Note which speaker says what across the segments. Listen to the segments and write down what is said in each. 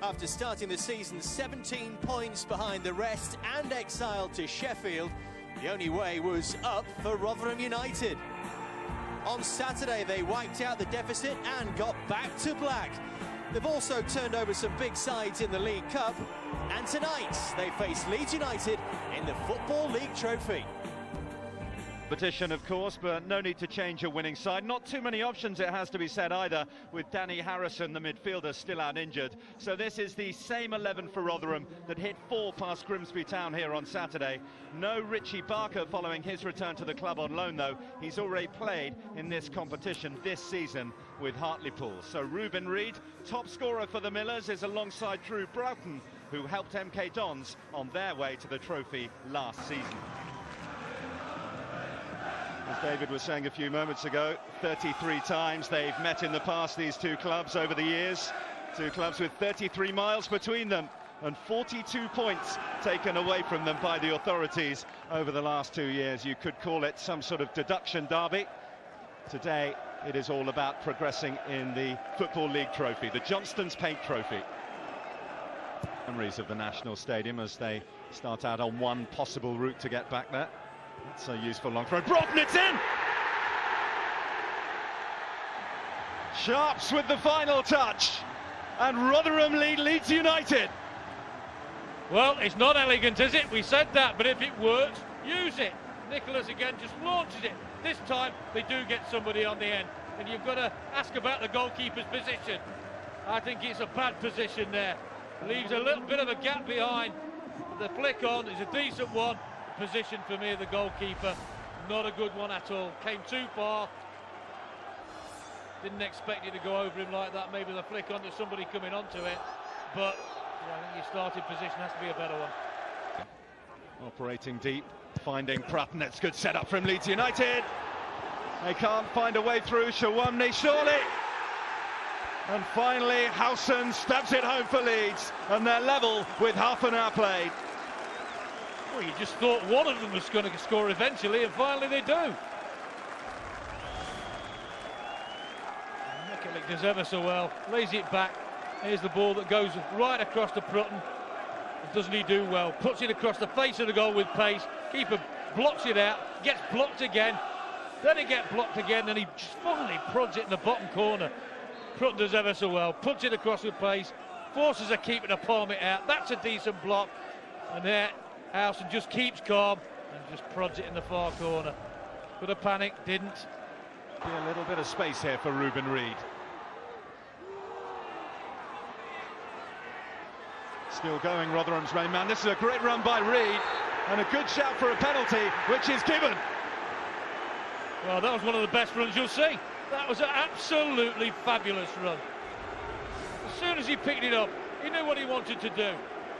Speaker 1: After starting the season 17 points behind the rest and exiled to Sheffield, the only way was up for Rotherham United. On Saturday, they wiped out the deficit and got back to black. They've also turned over some big sides in the League Cup, and tonight they face Leeds United in the Football League Trophy.
Speaker 2: Competition, of course, but no need to change a winning side. Not too many options, it has to be said, either, with Danny Harrison, the midfielder, still out injured. So this is the same 11 for Rotherham that hit 4 past Grimsby Town here on Saturday. No Richie Barker following his return to the club on loan, though. He's already played in this competition this season with Hartlepool. So Ruben Reid, top scorer for the Millers, is alongside Drew Broughton, who helped MK Dons on their way to the trophy last season. As David was saying a few moments ago, 33 times they've met in the past, these two clubs, over the years. Two clubs with 33 miles between them and 42 points taken away from them by the authorities over the last 2 years. You could call it some sort of deduction derby. Today it is all about progressing in the Football League Trophy, the Johnston's Paint Trophy. Memories of the National Stadium as they start out on one possible route to get back there. That's a useful long throw. Broughton, it's in! Sharps with the final touch, and Rotherham lead Leeds United.
Speaker 3: Well, it's not elegant, is it? We said that, but if it works, use it. Nicholas again just launches it. This time they do get somebody on the end, and you've got to ask about the goalkeeper's position. I think it's a bad position there. Leaves a little bit of a gap behind. The flick on is a decent one. Position for me, the goalkeeper, not a good one at all. Came too far. Didn't expect it to go over him like that. Maybe the flick on to somebody coming onto it, but yeah, I think your starting position has to be a better one.
Speaker 2: Operating deep, finding Prutton. It's good setup from Leeds United. They can't find a way through. Shawamni surely. And finally, Howson stabs it home for Leeds, and they're level with half an hour played.
Speaker 3: Well, you just thought one of them was going to score eventually, and finally they do. Mikulik does ever so well, lays it back. Here's the ball that goes right across to Prutton. Doesn't he do well? Puts it across the face of the goal with pace. Keeper blocks it out, gets blocked again. Then it gets blocked again, and he just finally prods it in the bottom corner. Prutton does ever so well, puts it across with pace, forces a keeper to palm it out. That's a decent block, and there Howson just keeps calm and just prods it in the far corner. Could have panicked, didn't.
Speaker 2: Be a little bit of space here for Ruben Reid. Still going, Rotherham's main man. This is a great run by Reid, and a good shout for a penalty, which is given.
Speaker 3: Well, that was one of the best runs you'll see. That was an absolutely fabulous run. As soon as he picked it up, he knew what he wanted to do.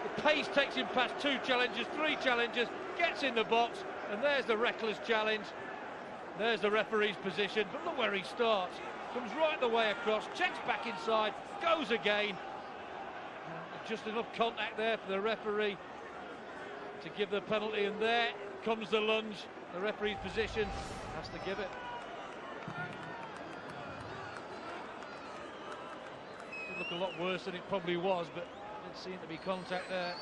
Speaker 3: The pace takes him past 2 challenges, 3 challenges, gets in the box, and there's the reckless challenge. There's the referee's position, but look where he starts. Comes right the way across, checks back inside, goes again. Just enough contact there for the referee to give the penalty, and there comes the lunge. The referee's position has to give it. It looked a lot worse than it probably was, but didn't seem to be contact there.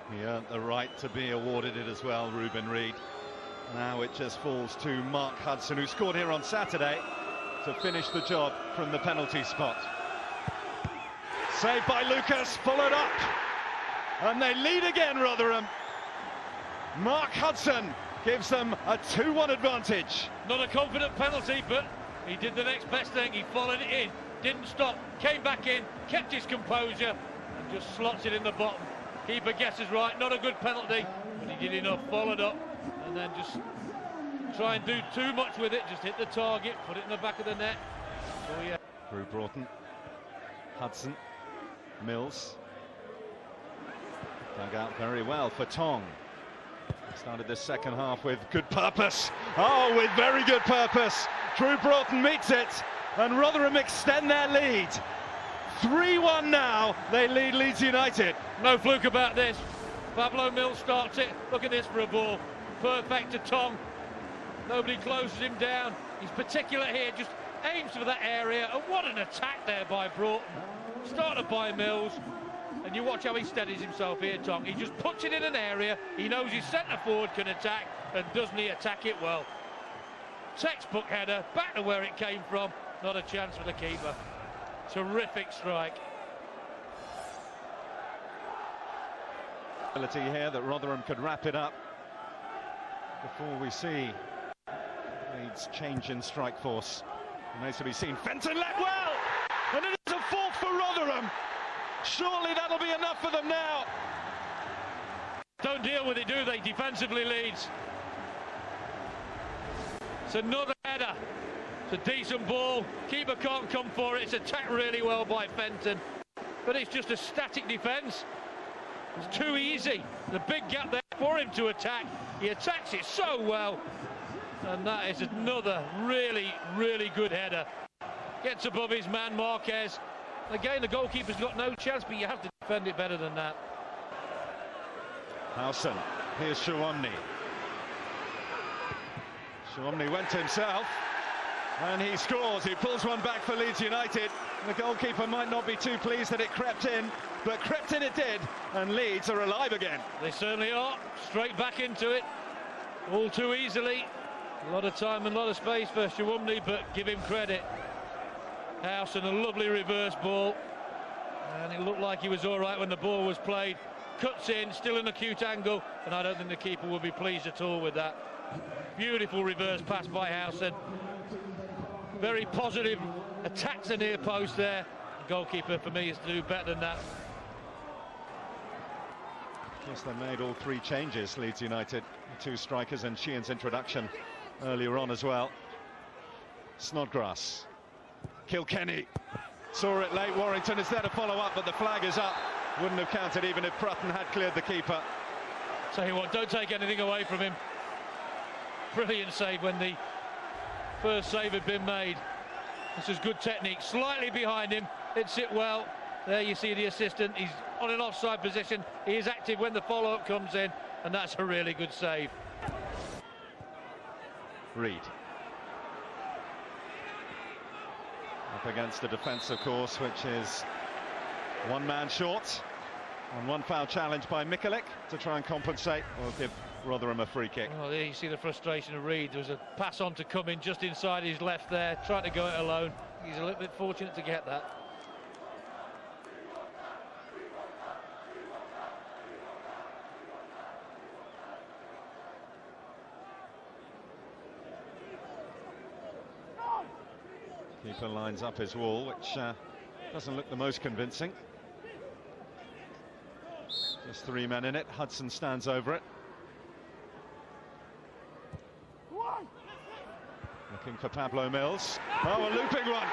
Speaker 2: He earned the right to be awarded it as well, Ruben Reid. Now it just falls to Mark Hudson, who scored here on Saturday, to finish the job from the penalty spot. Saved by Lucas, followed up, and they lead again, Rotherham. Mark Hudson gives them a 2-1 advantage.
Speaker 3: Not a confident penalty, but he did the next best thing. He followed it in, didn't stop, came back in, kept his composure, and just slots it in the bottom. Keeper guesses right, not a good penalty, but he did enough, followed up, and then just try and do too much with it, just hit the target, put it in the back of the net. So yeah.
Speaker 2: Drew Broughton, Hudson, Mills. Dug out very well for Tong. Started this second half with good purpose. Oh, with very good purpose. Drew Broughton meets it, and Rotherham extend their lead. 3-1 now, they lead Leeds United.
Speaker 3: No fluke about this. Pablo Mills starts it. Look at this for a ball. Perfect to Tong. Nobody closes him down. He's particular here, just aims for that area, and what an attack there by Broughton. Started by Mills, and you watch how he steadies himself here, Tom. He just puts it in an area, he knows his centre-forward can attack, and doesn't he attack it well. Textbook header, back to where it came from, not a chance for the keeper. Terrific strike.
Speaker 2: Ability here that Rotherham could wrap it up before we see Leeds change in strike force. Remains to be seen. Fenton led well, and it is a fourth for Rotherham. Surely that'll be enough for them now.
Speaker 3: Don't deal with it, do they, defensively, Leeds? It's another header. It's a decent ball. Keeper can't come for it. It's attacked really well by Fenton, but it's just a static defence. It's too easy. The big gap there for him to attack. He attacks it so well, and that is another really, really good header. Gets above his man, Marquez. Again, the goalkeeper's got no chance, but you have to defend it better than that.
Speaker 2: Howson, here's Shawamni. Shawamni went to himself, and he scores. He pulls one back for Leeds United. The goalkeeper might not be too pleased that it crept in, but crept in it did, and Leeds are alive again.
Speaker 3: They certainly are. Straight back into it, all too easily. A lot of time and a lot of space for Shawamni, but give him credit. House and a lovely reverse ball, and it looked like he was all right when the ball was played. Cuts in, still an acute angle, and I don't think the keeper will be pleased at all with that. Beautiful reverse pass by Howson. Very positive, attacks the near post there. The goalkeeper, for me, is to do better than that.
Speaker 2: Yes, they made all three changes, Leeds United. The two strikers and Sheehan's introduction earlier on as well. Snodgrass. Kilkenny. Saw it late, Warrington is there to follow up, but the flag is up. Wouldn't have counted even if Prutton had cleared the keeper.
Speaker 3: Tell you what, don't take anything away from him. Brilliant save when the first save had been made. This is good technique. Slightly behind him, hits it well. There you see the assistant. He's on an offside position. He is active when the follow-up comes in, and that's a really good save.
Speaker 2: Reed. Up against the defence, of course, which is one man short, and one foul challenge by Mikulik to try and compensate or give Rotherham a free kick.
Speaker 3: Oh, there you see the frustration of Reed. There was a pass on to come in just inside his left there, trying to go it alone. He's a little bit fortunate to get that.
Speaker 2: Keeper lines up his wall, which doesn't look the most convincing. Just three men in it. Hudson stands over it. Looking for Pablo Mills. Oh, a looping one.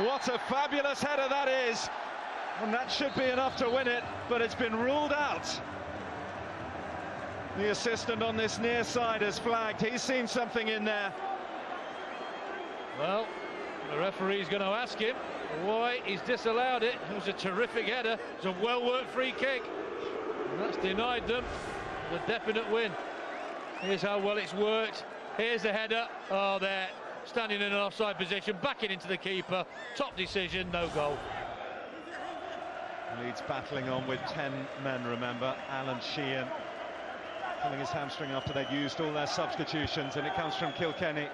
Speaker 2: What a fabulous header that is. And that should be enough to win it, but it's been ruled out. The assistant on this near side has flagged. He's seen something in there.
Speaker 3: Well, the referee's going to ask him why he's disallowed it. It was a terrific header. It was a well-worked free kick. And that's denied them the definite win. Here's how well it's worked. Here's the header. Oh, there. Standing in an offside position, backing into the keeper. Top decision, no goal.
Speaker 2: Leeds battling on with 10 men, remember. Alan Sheehan pulling his hamstring after they'd used all their substitutions, and it comes from Kilkenny.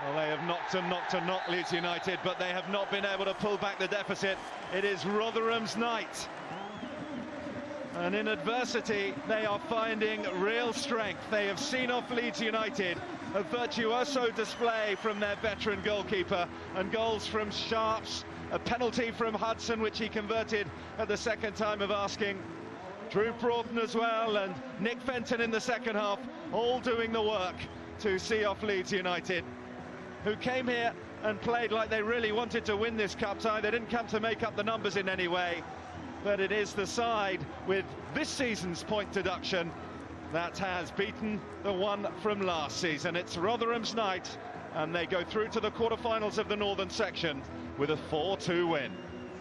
Speaker 2: Well, they have knocked and knocked Leeds United, but they have not been able to pull back the deficit. It is Rotherham's night. And in adversity, they are finding real strength. They have seen off Leeds United. A virtuoso display from their veteran goalkeeper, and goals from Sharps, a penalty from Hudson, which he converted at the second time of asking. Drew Broughton as well, and Nick Fenton in the second half, all doing the work to see off Leeds United, who came here and played like they really wanted to win this cup tie. They didn't come to make up the numbers in any way, but it is the side with this season's point deduction that has beaten the one from last season. It's Rotherham's night, and they go through to the quarterfinals of the Northern section with a 4-2 win.